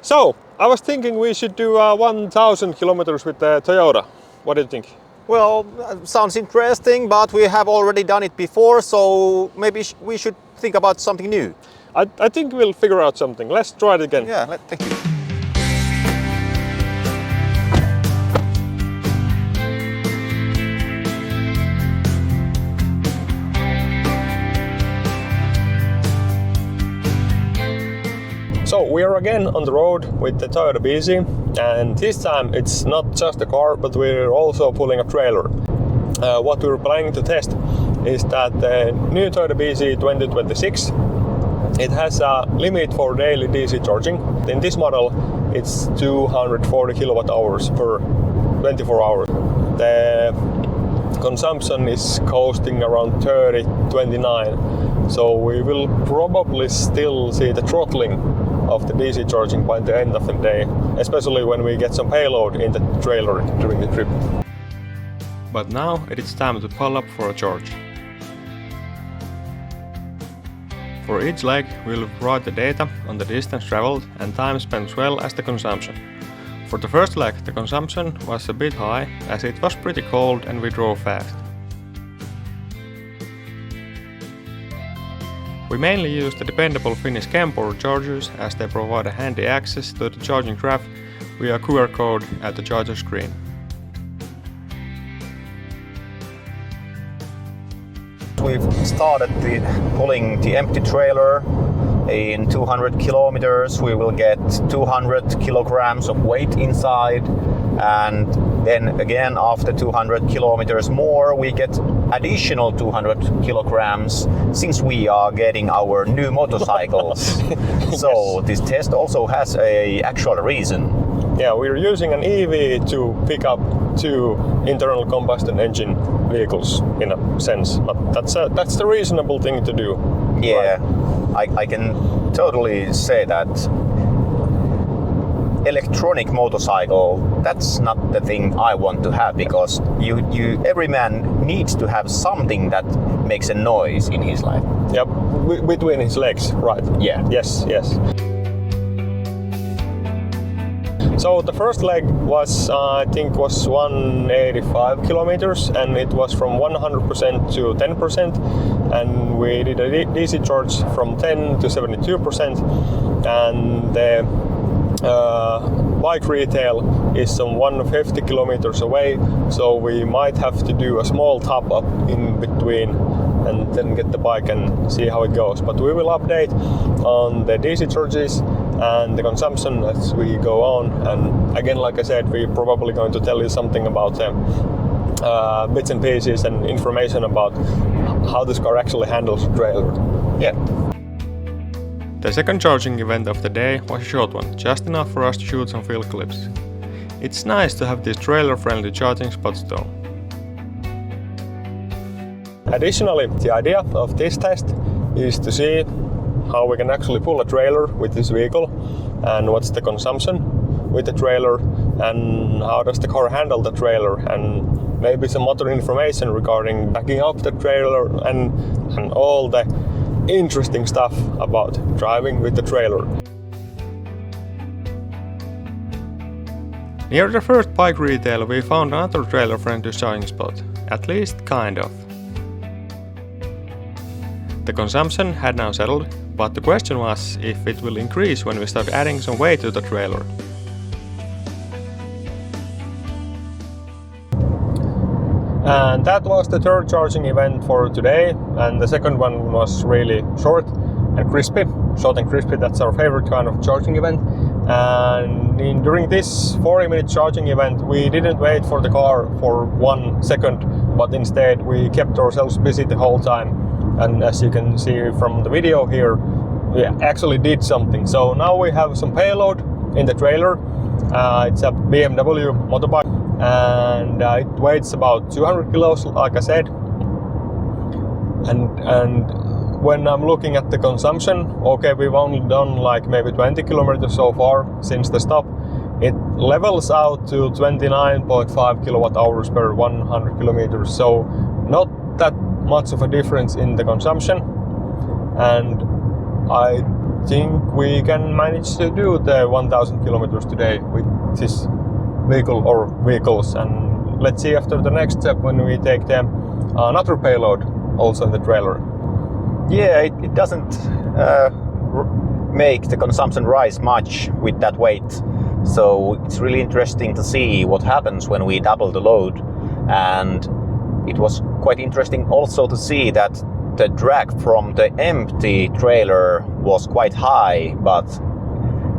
So, I was thinking we should do 1000 kilometers with the Toyota. What do you think? Well, sounds interesting, but we have already done it before, so maybe we should think about something new. I think we'll figure out something. Let's try it again. Yeah, thank you. So we are again on the road with the Toyota BZ, and this time it's not just a car, but we're also pulling a trailer. What we're planning to test is that the new Toyota BZ 2026, it has a limit for daily DC charging. In this model, it's 240 kilowatt hours per 24 hours. The consumption is costing around 30-29, so we will probably still see the throttling of the DC charging by the end of the day, especially when we get some payload in the trailer during the trip. But now it is time to pull up for a charge. For each leg we'll write the data on the distance traveled and time spent as well as the consumption. For the first leg the consumption was a bit high as it was pretty cold and we drove fast. We mainly use the dependable Finnish Kempower chargers as they provide a handy access to the charging graph via QR code at the charger screen. We've started pulling the empty trailer. In 200 kilometers we will get 200 kilograms of weight inside, and then again after 200 kilometers more we get additional 200 kilograms since we are getting our new motorcycles. So this test also has an actual reason. Yeah, we're using an EV to pick up two internal combustion engine vehicles in a sense, but that's the reasonable thing to do. Yeah, right? I can totally say that electronic motorcycle, that's not the thing I want to have, because every man needs to have something that makes a noise in his life. Yep, between his legs, right? Yeah. Yes. So the first leg was, I think, was 185 kilometers, and it was from 100% to 10%, and we did a DC charge from 10 to 72%, and the bike retail is some 150 kilometers away, so we might have to do a small top up in between and then get the bike and see how it goes. But we will update on the DC charges and the consumption as we go on, and again, like I said, we're probably going to tell you something about bits and pieces and information about how this car actually handles the trailer. Yeah. The second charging event of the day was a short one, just enough for us to shoot some field clips. It's nice to have these trailer-friendly charging spots though. Additionally, the idea of this test is to see how we can actually pull a trailer with this vehicle, and what's the consumption with the trailer, and how does the car handle the trailer, and maybe some other information regarding backing up the trailer and all the interesting stuff about driving with the trailer. Near the first bike retail we found another trailer-friendly charging spot, at least kind of. The consumption had now settled, but the question was if it will increase when we start adding some weight to the trailer. And that was the third charging event for today, and the second one was really short and crispy. Short and crispy, that's our favorite kind of charging event. And during this 40-minute charging event we didn't wait for the car for 1 second, but instead we kept ourselves busy the whole time. And as you can see from the video here, we actually did something. So now we have some payload in the trailer. It's a BMW motorbike, and it weighs about 200 kilos, like I said. And when I'm looking at the consumption, okay, we've only done like maybe 20 kilometers so far since the stop. It levels out to 29.5 kilowatt hours per 100 kilometers, so not that much of a difference in the consumption. And I think we can manage to do the 1000 kilometers today with this vehicle or vehicles, and let's see after the next step when we take the another payload also in the trailer. Yeah, it doesn't make the consumption rise much with that weight. So it's really interesting to see what happens when we double the load. And it was quite interesting also to see that the drag from the empty trailer was quite high, but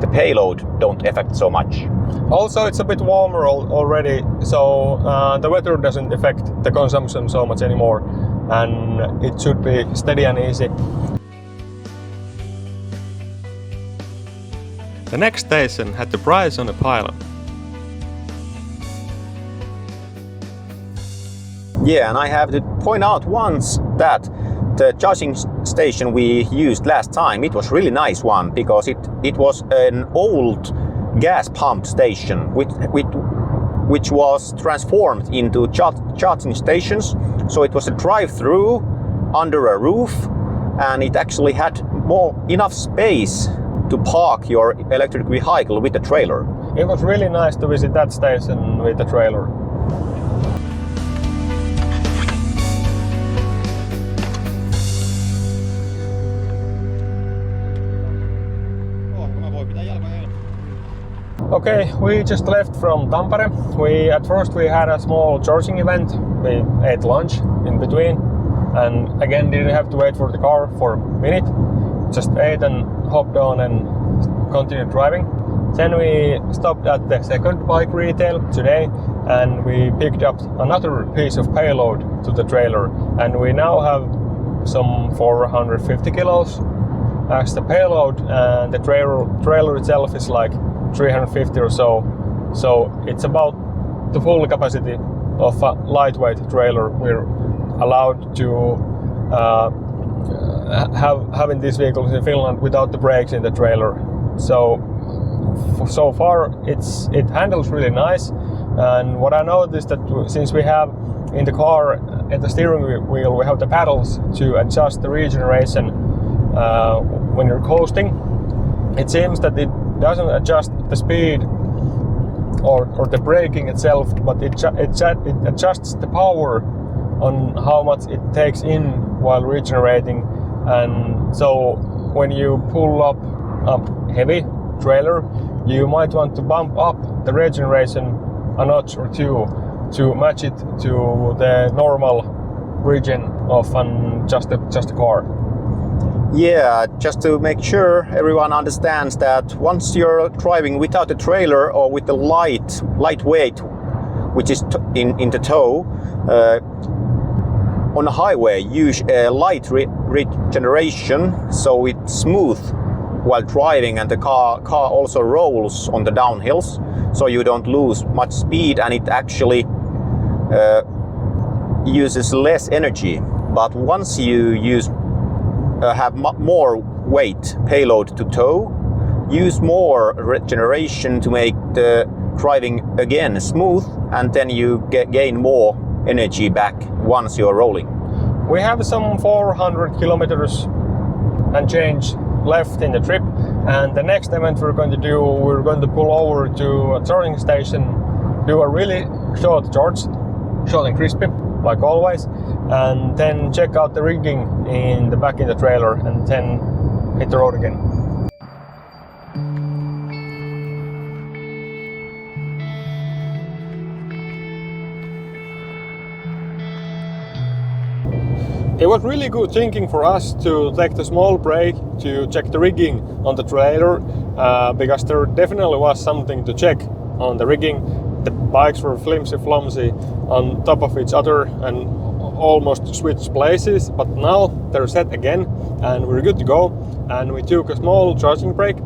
the payload don't affect so much. Also, it's a bit warmer already, so the weather doesn't affect the consumption so much anymore, and it should be steady and easy. The next station had the price on the pylon. Yeah, and I have to point out once that the charging station we used last time, it was really nice one, because it was an old gas pump station which was transformed into charging stations. So it was a drive-through under a roof, and it actually had enough space to park your electric vehicle with the trailer. It was really nice to visit that station with the trailer. Okay, we just left from Tampere. At first we had a small charging event. We ate lunch in between, and again didn't have to wait for the car for a minute. Just ate and hopped on and continued driving. Then we stopped at the second bike retail today, and we picked up another piece of payload to the trailer, and we now have some 450 kilos as the payload, and the trailer itself is like 350 or so. So it's about the full capacity of a lightweight trailer we're allowed to having these vehicles in Finland without the brakes in the trailer. So far it handles really nice, and what I noticed that since we have in the car at the steering wheel we have the paddles to adjust the regeneration when you're coasting, it seems that it doesn't adjust the speed or the braking itself, but it adjusts the power on how much it takes in while regenerating. And so when you pull up a heavy trailer, you might want to bump up the regeneration a notch or two to match it to the normal regen of just a car. Yeah, just to make sure everyone understands that once you're driving without a trailer or with the lightweight, which is in the tow, on a highway use a light regeneration, so it's smooth while driving, and the car also rolls on the downhills, so you don't lose much speed, and it actually uses less energy. But once you have more weight payload to tow, use more regeneration to make the driving again smooth, and then you gain more energy back once you're rolling. We have some 400 kilometers and change left in the trip, and the next event we're going to pull over to a charging station, do a really short charge, short and crispy like always, and then check out the rigging in the back in the trailer, and then hit the road again. It was really good thinking for us to take the small break to check the rigging on the trailer, because there definitely was something to check on the rigging. The bikes were flimsy on top of each other and almost switched places, but now they're set again and we're good to go, and we took a small charging break.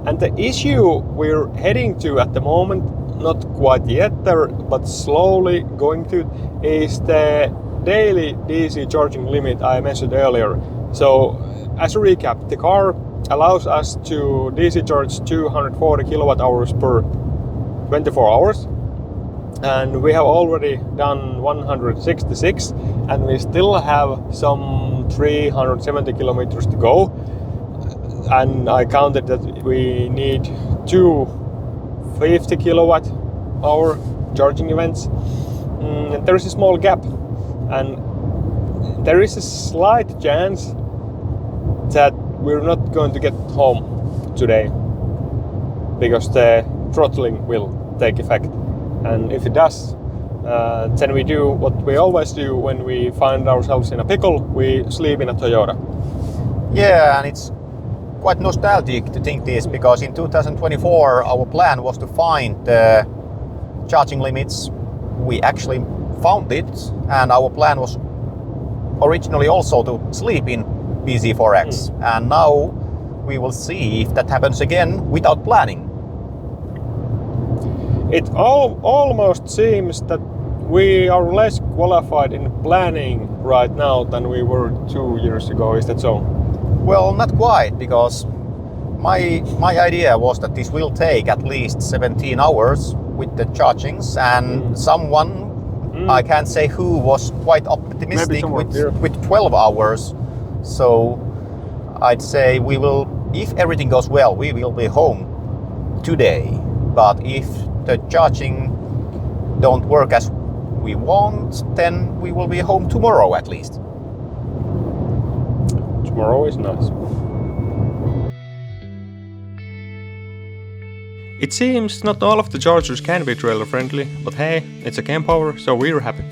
And the issue we're heading to at the moment, not quite yet there, but slowly going to, is the daily DC charging limit I mentioned earlier. So as a recap, the car allows us to DC charge 240 kilowatt hours per 24 hours, and we have already done 166, and we still have some 370 kilometers to go. and I counted that we need 2 50 kilowatt hour charging events. There is a small gap, and there is a slight chance that we're not going to get home today because the throttling will take effect. And if it does, then we do what we always do when we find ourselves in a pickle: we sleep in a Toyota. Yeah, and it's quite nostalgic to think this, because in 2024 our plan was to find the charging limits. We actually found it, and our plan was originally also to sleep in BZ4X, and now we will see if that happens again without planning. It almost seems that we are less qualified in planning right now than we were 2 years ago. Is that so? Well, not quite, because my idea was that this will take at least 17 hours with the chargings, and someone, I can't say who, was quite optimistic with 12 hours. So I'd say we will, if everything goes well, we will be home today. But if the charging don't work as we want, then we will be home tomorrow at least. Tomorrow is nice. It seems not all of the chargers can be trailer friendly, but hey, it's a Kempower, so we're happy.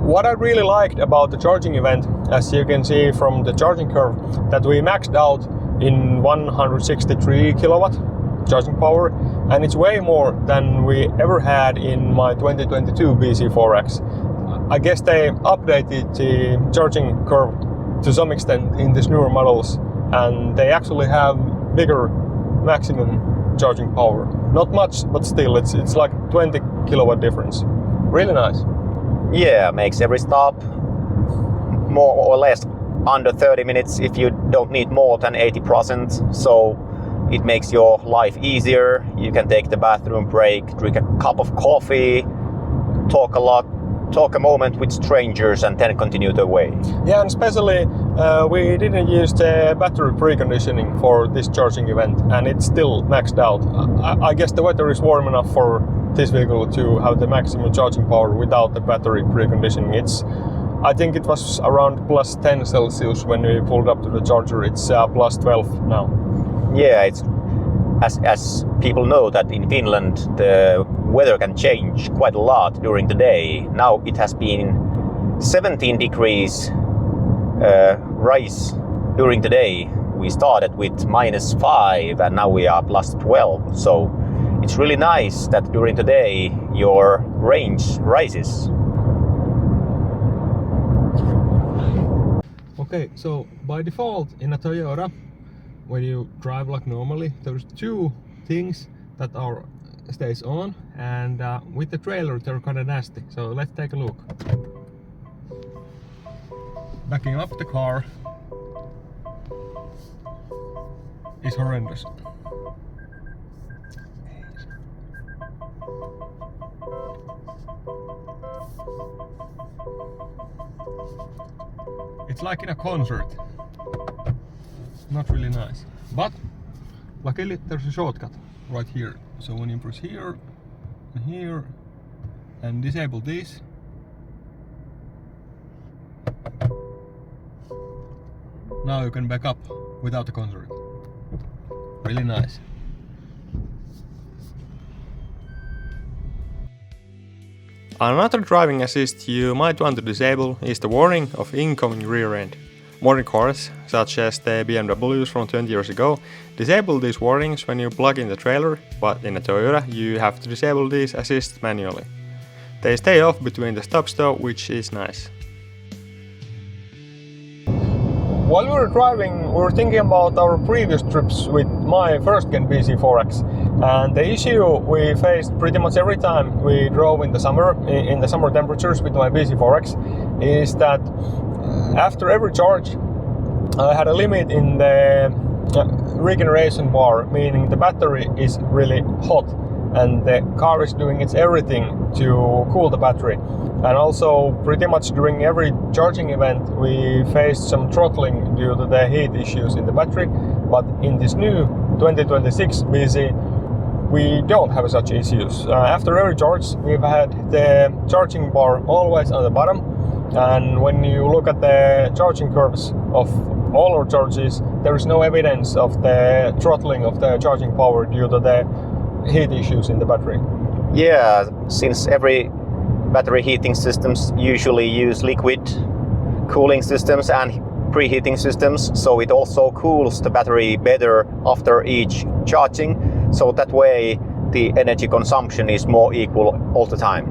What I really liked about the charging event, as you can see from the charging curve, that we maxed out in 163 kilowatt charging power, and it's way more than we ever had in my 2022 BZ4X. I guess they updated the charging curve to some extent in these newer models, and they actually have bigger maximum charging power. Not much, but still, it's like 20 kilowatt difference. Really nice. Yeah, makes every stop more or less under 30 minutes if you don't need more than 80%. So it makes your life easier. You can take the bathroom break, drink a cup of coffee, talk a moment with strangers, and then continue the way. Yeah, and especially we didn't use the battery preconditioning for this charging event, and it's still maxed out. I guess the weather is warm enough for this vehicle to have the maximum charging power without the battery preconditioning. I think it was around plus 10 Celsius when we pulled up to the charger. It's plus 12 now. Yeah, it's as people know that in Finland the weather can change quite a lot during the day. Now it has been 17 degrees rise during the day. We started with -5 and now we are plus 12. So it's really nice that during the day your range rises. Okay, so by default in a Toyota, when you drive like normally, there's 2 things that stays on, and with the trailer they're kind of nasty. So let's take a look. Backing up the car is horrendous. It's like in a concert. Not really nice. But luckily there's a shortcut right here. So when you press here and here and disable this, now you can back up without the concert. Really nice. Another driving assist you might want to disable is the warning of incoming rear end. Modern cars, such as the BMWs from 20 years ago, disable these warnings when you plug in the trailer, but in a Toyota you have to disable these assists manually. They stay off between the stops though, which is nice. While we were driving, we were thinking about our previous trips with my first gen BZ4X, and the issue we faced pretty much every time we drove in the summer temperatures with my BZ4X is that after every charge I had a limit in the regeneration bar, meaning the battery is really hot and the car is doing its everything to cool the battery. And also pretty much during every charging event we faced some throttling due to the heat issues in the battery, but in this new 2026 BZ we don't have such issues. After every charge we've had the charging bar always on the bottom, and when you look at the charging curves of all our charges, there is no evidence of the throttling of the charging power due to the heat issues in the battery. Yeah, since every battery heating systems usually use liquid cooling systems and preheating systems, so it also cools the battery better after each charging, so that way the energy consumption is more equal all the time.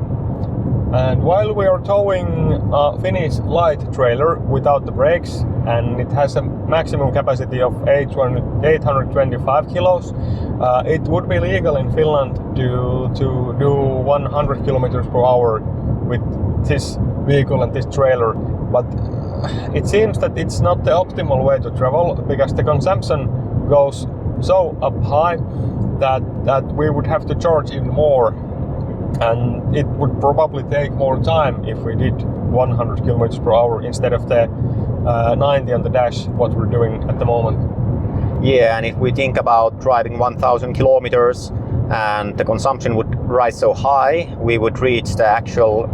And while we are towing a Finnish light trailer without the brakes, and it has a maximum capacity of 825 kilos, it would be legal in Finland to do 100 kilometers per hour with this vehicle and this trailer. But it seems that it's not the optimal way to travel, because the consumption goes so up high that we would have to charge even more, and it would probably take more time if we did 100 kilometers per hour instead of the 90 on the dash, what we're doing at the moment. Yeah, and if we think about driving 1000 kilometers and the consumption would rise so high, we would reach the actual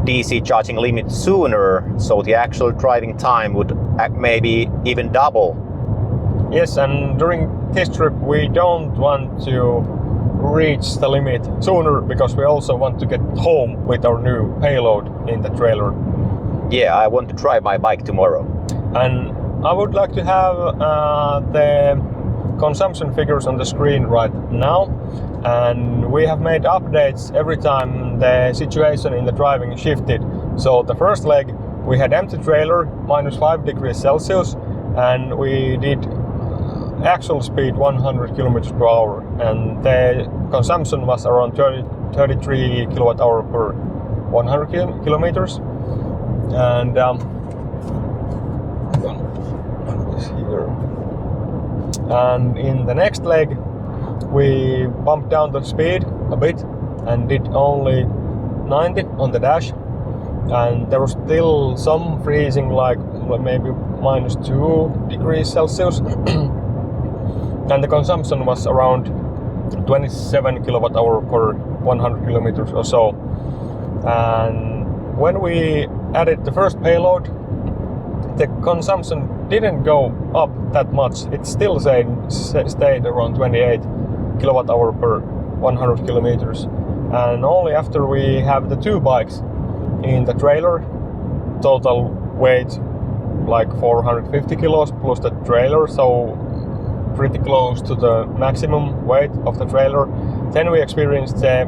DC charging limit sooner, so the actual driving time would maybe even double. Yes, and during this trip we don't want to reach the limit sooner, because we also want to get home with our new payload in the trailer. Yeah, I want to try my bike tomorrow. And I would like to have the consumption figures on the screen right now, and we have made updates every time the situation in the driving shifted. So the first leg we had empty trailer, minus 5 degrees Celsius, and we did actual speed 100 kilometers per hour, and the consumption was around 33 kilowatt hour per 100 kilometers. And here. And in the next leg we bumped down the speed a bit and did only 90 on the dash, and there was still some freezing, like maybe minus 2 degrees Celsius. And the consumption was around 27 kilowatt hour per 100 kilometers or so. And when we added the first payload, the consumption didn't go up that much. It still stayed around 28 kilowatt hour per 100 kilometers. And only after we have the two bikes in the trailer, total weight like 450 kilos plus the trailer, so pretty close to the maximum weight of the trailer, then we experienced the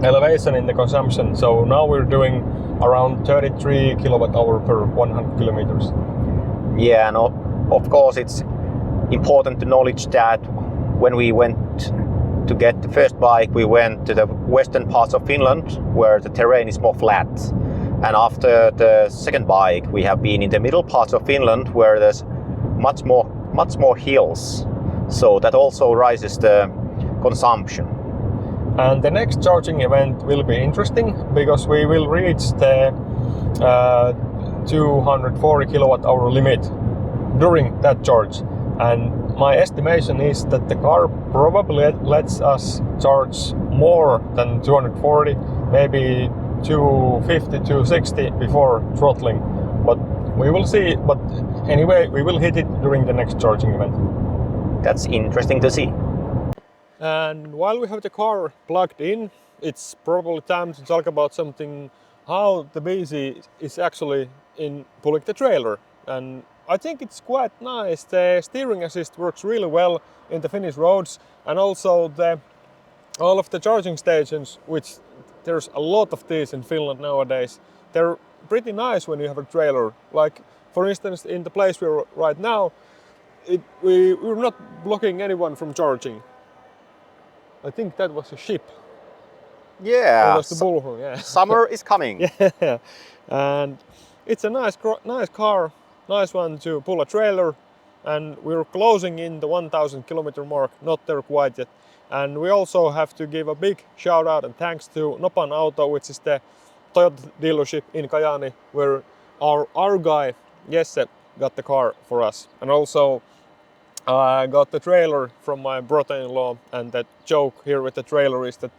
elevation in the consumption. So now we're doing around 33 kilowatt hour per 100 kilometers. Yeah, and of course it's important to knowledge that when we went to get the first bike, we went to the western parts of Finland where the terrain is more flat. And after the second bike, we have been in the middle parts of Finland where there's much more hills, so that also rises the consumption. And the next charging event will be interesting, because we will reach the 240 kilowatt hour limit during that charge, and my estimation is that the car probably lets us charge more than 240, maybe 250, 260 before throttling, but we will see. But anyway, we will hit it during the next charging event. That's interesting to see. And while we have the car plugged in, it's probably time to talk about something, how the BZ is actually in pulling the trailer. And I think it's quite nice. The steering assist works really well in the Finnish roads, and also all of the charging stations, which there's a lot of these in Finland nowadays, they're pretty nice when you have a trailer. Like for instance, in the place we're right now, we're not blocking anyone from charging. I think that was a ship. Yeah, Or was the bullhorn, yeah. Summer is coming. Yeah, and it's a nice car, nice one to pull a trailer, and we're closing in the 1000 kilometer mark, not there quite yet. And we also have to give a big shout out and thanks to Nopan Auto, which is the Toyota dealership in Kajaani, where our guy Jesse got the car for us. And also I got the trailer from my brother-in-law, and that joke here with the trailer is that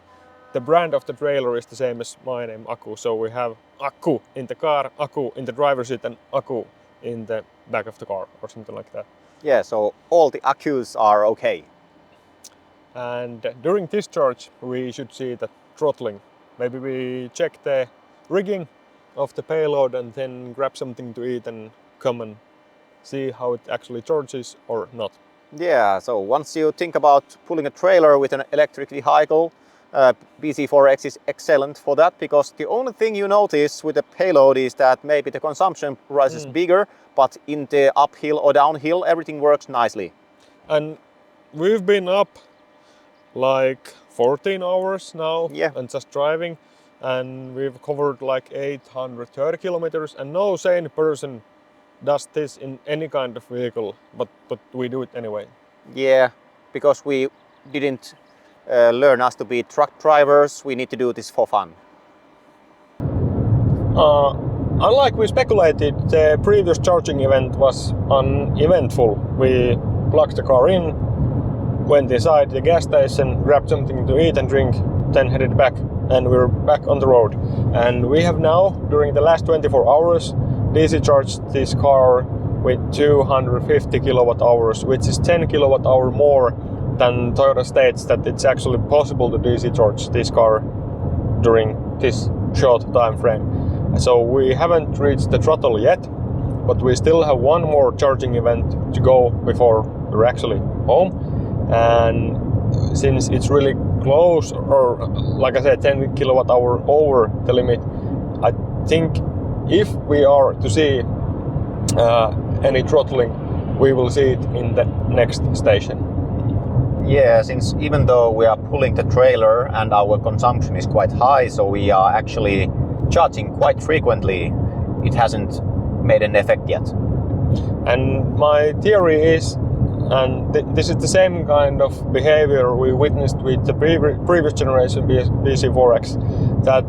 the brand of the trailer is the same as my name, Aku. So we have Aku in the car, Aku in the driver's seat, and Aku in the back of the car or something like that. Yeah, so all the accus are okay. And during discharge we should see the throttling. Maybe we check the rigging of the payload and then grab something to eat and come and see how it actually charges or not. Yeah, so once you think about pulling a trailer with an electric vehicle, BC4X is excellent for that, because the only thing you notice with the payload is that maybe the consumption price is bigger, but in the uphill or downhill everything works nicely. And we've been up like 14 hours now, and just driving, and we've covered like 830 kilometers, and no sane person does this in any kind of vehicle, but we do it anyway. Yeah, because we didn't learn us to be truck drivers, we need to do this for fun. Unlike we speculated, the previous charging event was uneventful. We plugged the car in, went inside the gas station, grabbed something to eat and drink, then headed back, and we're back on the road. And we have now, during the last 24 hours, DC charged this car with 250 kilowatt hours, which is 10 kilowatt hour more than Toyota states that it's actually possible to DC charge this car during this short time frame. So we haven't reached the throttle yet, but we still have one more charging event to go before we're actually home. And since it's really close, or like I said, 10 kilowatt hour over the limit, I think if we are to see any throttling, we will see it in the next station. Yeah, since even though we are pulling the trailer and our consumption is quite high, so we are actually charging quite frequently, it hasn't made an effect yet. And my theory is, and this is the same kind of behavior we witnessed with the previous generation BC4X, that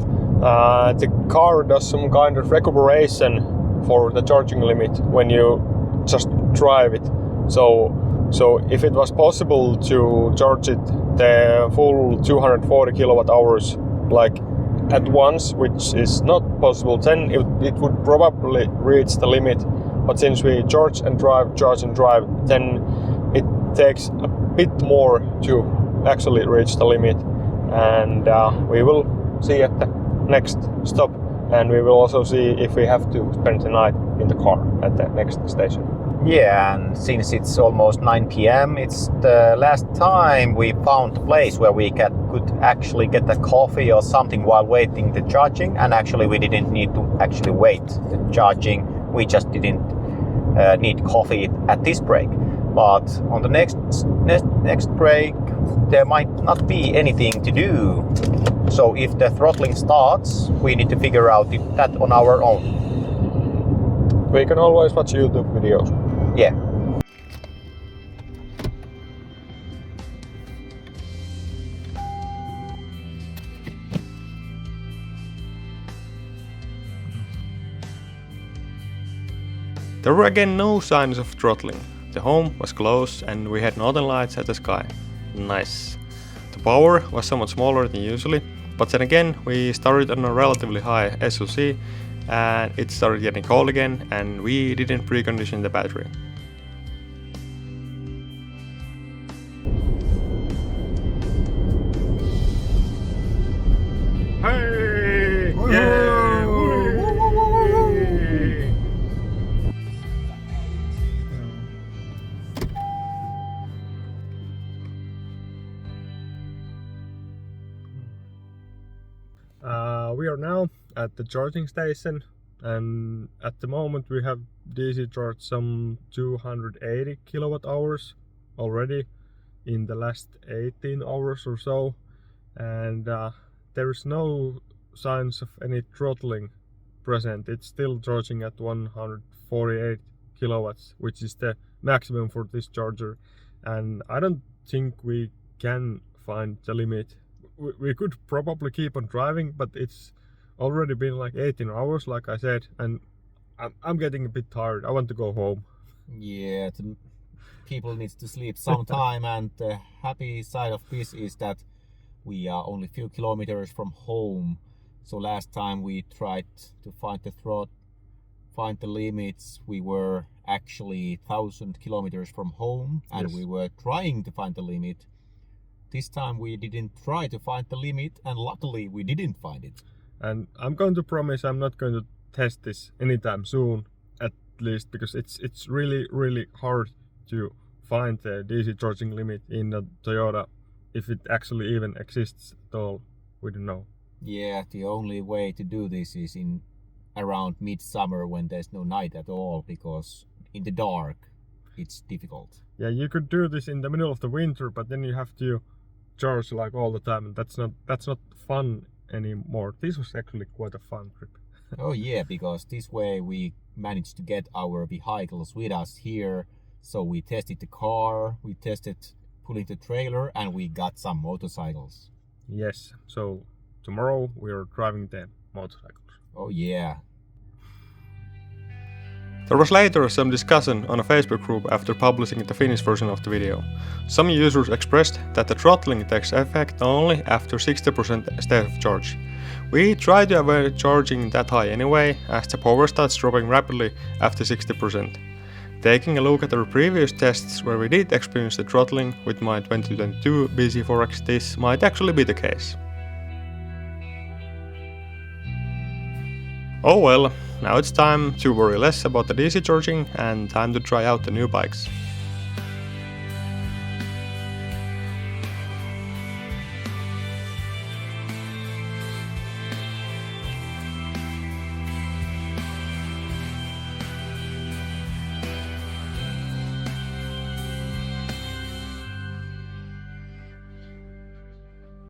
the car does some kind of recuperation for the charging limit when you just drive it. So if it was possible to charge it the full 240 kilowatt hours like at once, which is not possible, then it would probably reach the limit. But since we charge and drive, then it takes a bit more to actually reach the limit. And we will see at the next stop, and we will also see if we have to spend the night in the car at the next station. Yeah, and since it's almost 9 p.m, it's the last time we found a place where we could actually get a coffee or something while waiting the charging, and actually we didn't need to actually wait the charging, we just didn't need coffee at this break. But on the next break there might not be anything to do. So if the throttling starts, we need to figure out that on our own. We can always watch YouTube videos. Yeah. There were again no signs of throttling. The home was closed and we had northern lights at the sky. Nice. The power was somewhat smaller than usually, but then again we started on a relatively high SOC and it started getting cold again, and we didn't precondition the battery. Hey! Yeah! We are now at the charging station, and at the moment we have DC charged some 280 kilowatt hours already in the last 18 hours or so, and there is no signs of any throttling present. It's still charging at 148 kilowatts, which is the maximum for this charger. And I don't think we can find the limit. We could probably keep on driving, but it's already been like 18 hours, like I said, and I'm getting a bit tired. I want to go home. Yeah, people need to sleep sometime, and the happy side of this is that we are only a few kilometers from home. So last time we tried to find the limits, we were actually 1,000 kilometers from home, and Yes. we were trying to find the limit. This time we didn't try to find the limit, and luckily we didn't find it. And I'm going to promise I'm not going to test this anytime soon, at least, because it's really hard to find the DC charging limit in a Toyota, if it actually even exists at all. We don't know. Yeah, the only way to do this is in around midsummer when there's no night at all, because in the dark it's difficult. Yeah, you could do this in the middle of the winter, but then you have to charge like all the time, and that's not fun anymore. This was actually quite a fun trip. Oh yeah, because this way we managed to get our vehicles with us here. So we tested the car, we tested pulling the trailer, and we got some motorcycles. Yes, so tomorrow we are driving the motorcycles. Oh yeah. There was later some discussion on a Facebook group after publishing the Finnish version of the video. Some users expressed that the throttling takes effect only after 60% state of charge. We try to avoid charging that high anyway, as the power starts dropping rapidly after 60%. Taking a look at our previous tests where we did experience the throttling with my 2022 BC4X, this might actually be the case. Oh well, now it's time to worry less about the DC charging and time to try out the new bikes.